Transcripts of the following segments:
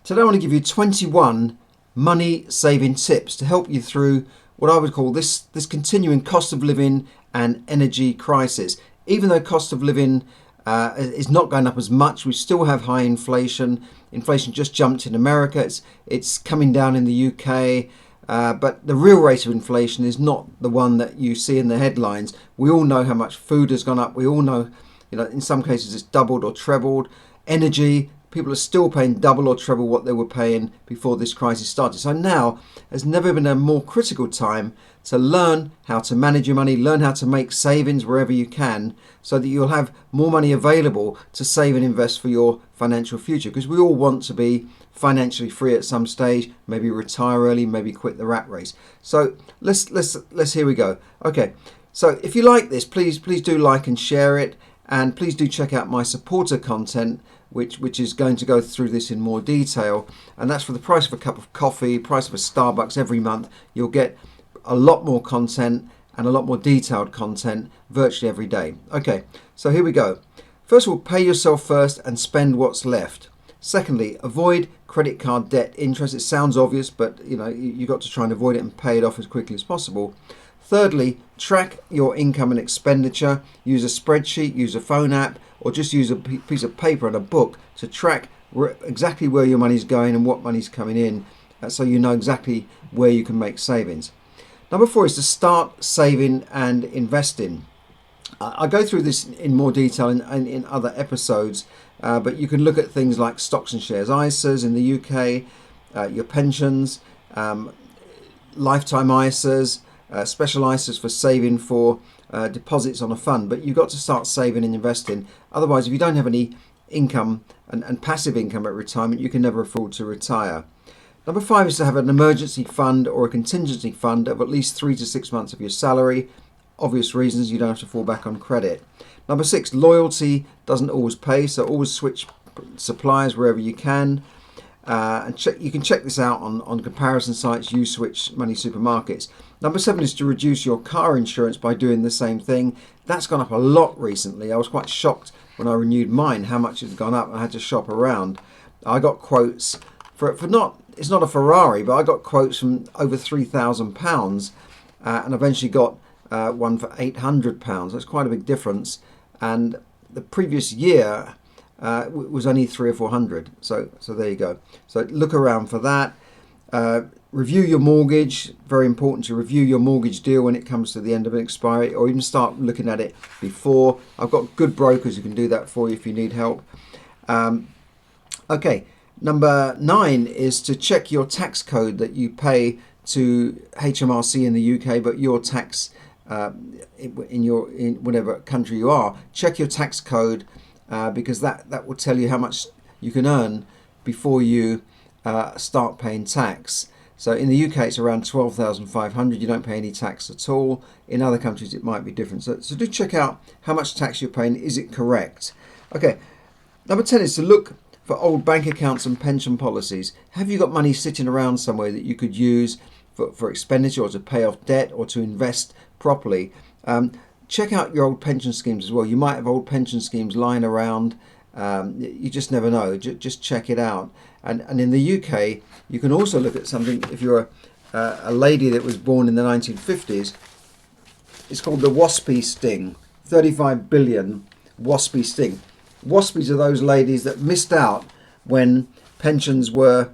Today I want to give you 21 money saving tips to help you through what I would call this continuing cost of living and energy crisis. Even though cost of living is not going up as much, we still have high inflation. Inflation just jumped in America. It's coming down in the UK. But the real rate of inflation is not the one that you see in the headlines. We all know how much food has gone up. We all know, in some cases it's doubled or trebled. Energy, people are still paying double or treble what they were paying before this crisis started. So now there's never been a more critical time to learn how to manage your money, learn how to make savings wherever you can, so that you'll have more money available to save and invest for your financial future. Because we all want to be financially free at some stage, maybe retire early, maybe quit the rat race. So let's here we go. Okay, so if you like this, please do like and share it, and please do check out my supporter content, which is going to go through this in more detail, and that's for the price of a cup of coffee, price of a Starbucks every month. You'll get a lot more content and a lot more detailed content virtually every day. Okay, so here we go. First of all, pay yourself first and spend what's left. Secondly, avoid credit card debt interest. It sounds obvious, but you've got to try and avoid it and pay it off as quickly as possible. Thirdly, track your income and expenditure. Use a spreadsheet, use a phone app, or just use a piece of paper and a book to track exactly where your money's going and what money's coming in, so you know exactly where you can make savings. Number 4 is to start saving and investing. I go through this in more detail in other episodes, but you can look at things like stocks and shares, ISAs in the UK, your pensions, lifetime ISAs, special ISAs for saving for deposits on a fund. But you've got to start saving and investing. Otherwise, if you don't have any income and passive income at retirement, you can never afford to retire. Number 5 is to have an emergency fund or a contingency fund of at least 3 to 6 months of your salary. Obvious reasons, you don't have to fall back on credit. Number 6, loyalty doesn't always pay, so always switch suppliers wherever you can. And you can check this out on comparison sites, uswitch, moneysupermarkets. Number 7 is to reduce your car insurance by doing the same thing. That's gone up a lot recently. I was quite shocked when I renewed mine how much it had gone up. I had to shop around. I got quotes for not, it's not a Ferrari, but I got quotes from over £3,000 and eventually got one for £800. That's quite a big difference. And the previous year was only 300 or 400. So there you go. So look around for that. Review your mortgage. Very important to review your mortgage deal when it comes to the end of an expiry, or even start looking at it before. I've got good brokers who can do that for you if you need help. Okay, number 9 is to check your tax code that you pay to HMRC in the UK, but your tax in whatever country you are. Check your tax code because that will tell you how much you can earn before you start paying tax. So in the UK it's around 12,500. You don't pay any tax at all. In other countries it might be different. So do check out how much tax you're paying. Is it correct? Okay. Number 10 is to look for old bank accounts and pension policies. Have you got money sitting around somewhere that you could use for expenditure, or to pay off debt, or to invest properly? Check out your old pension schemes as well. You might have old pension schemes lying around. You just never know. Just check it out. And in the UK, you can also look at something. If you're a lady that was born in the 1950s, it's called the Waspie Sting. 35 billion Waspie Sting. Waspies are those ladies that missed out when pensions were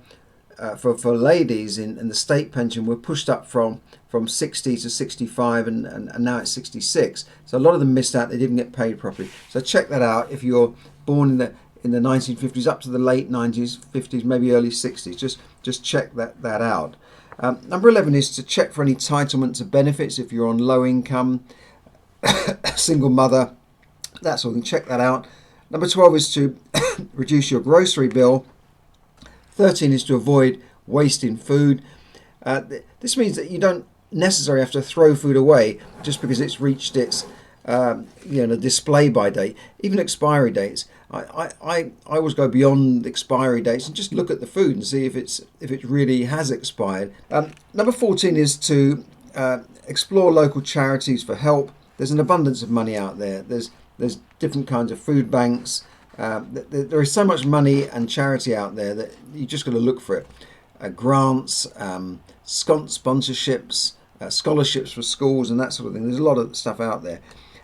for ladies in the state pension were pushed up from 60 to 65 and now it's 66. So a lot of them missed out. They didn't get paid properly. So check that out if you're born in the 1950s up to the late 90s, 50s, maybe early 60s. Just check that out. Number 11 is to check for any entitlements to benefits if you're on low income, single mother, that sort of thing. Check that out. Number 12 is to reduce your grocery bill. 13 is to avoid wasting food. This means that you don't necessarily have to throw food away just because it's reached its display by date, even expiry dates. I always go beyond expiry dates and just look at the food and see if it really has expired. Number 14 is to explore local charities for help. There's an abundance of money out there. There's different kinds of food banks, There is so much money and charity out there that you just got to look for it. Grants, sponsorships, scholarships for schools and that sort of thing. There's a lot of stuff out there.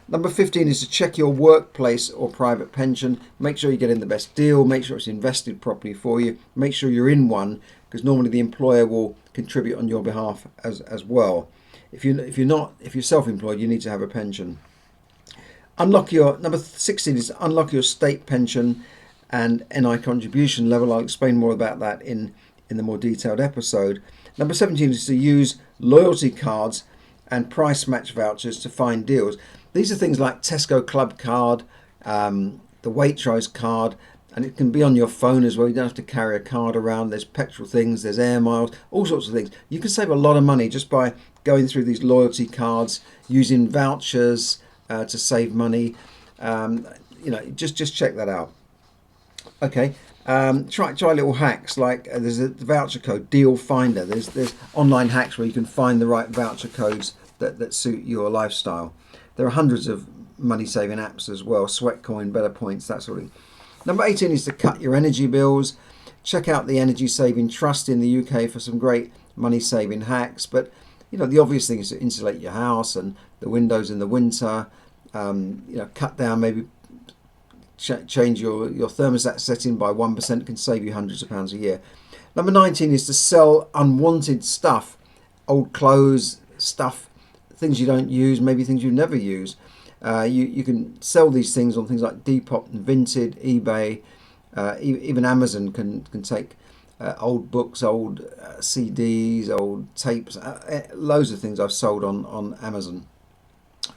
Number 15 is to check your workplace or private pension. Make sure you're getting the best deal. Make sure it's invested properly for you. Make sure you're in one, because normally the employer will contribute on your behalf as well. If you're self-employed, you need to have a pension. Number 16 is to unlock your state pension and NI contribution level. I'll explain more about that in the more detailed episode. Number 17 is to use loyalty cards and price match vouchers to find deals. These are things like Tesco Club card, the Waitrose card, and it can be on your phone as well. You don't have to carry a card around. There's petrol things, there's air miles, all sorts of things. You can save a lot of money just by going through these loyalty cards, using vouchers to save money. Just check that out. Okay. Try little hacks like there's a voucher code deal finder. There's online hacks where you can find the right voucher codes that suit your lifestyle. There are hundreds of money saving apps as well, Sweatcoin, Better Points, that sort of thing. Number 18 is to cut your energy bills. Check out the Energy Saving Trust in the UK for some great money saving hacks. But the obvious thing is to insulate your house and the windows in the winter. Cut down, maybe change your thermostat setting by 1%, can save you hundreds of pounds a year. Number 19 is to sell unwanted stuff, old clothes, stuff, things you don't use, maybe things you never use. You can sell these things on things like Depop and Vinted, eBay, even Amazon can take old books, old CDs, old tapes, loads of things I've sold on Amazon.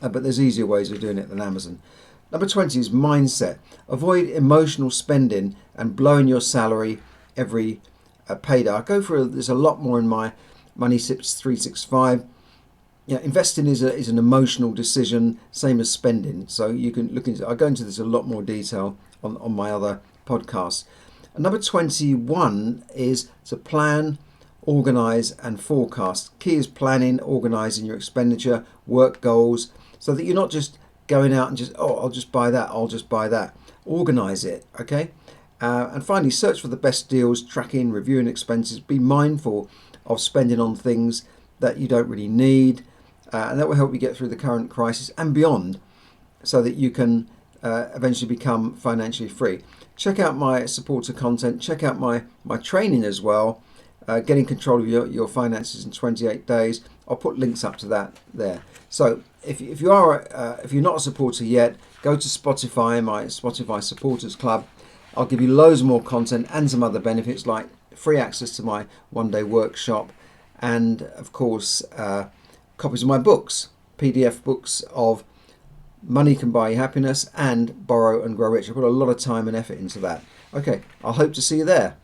But there's easier ways of doing it than Amazon. Number 20 is mindset. Avoid emotional spending and blowing your salary every payday. I go through this a lot more in my Money Sips 365. Investing is an emotional decision, same as spending. So you can look into. I go into this a lot more detail on my other podcasts. And number 21 is to plan, organize, and forecast. Key is planning, organizing your expenditure, work goals, so that you're not just going out and just, I'll just buy that. Organize it, okay? And finally, search for the best deals, tracking, reviewing expenses. Be mindful of spending on things that you don't really need. And that will help you get through the current crisis and beyond, so that you can eventually become financially free. Check out my supporter content. Check out my training as well, getting control of your finances in 28 days. I'll put links up to that there. So if you're not a supporter yet, go to Spotify, my Spotify supporters club. I'll give you loads more content and some other benefits like free access to my one-day workshop, and of course copies of my books, PDF books of Money Can Buy You Happiness and Borrow and Grow Rich. I put a lot of time and effort into that. Okay, I'll hope to see you there.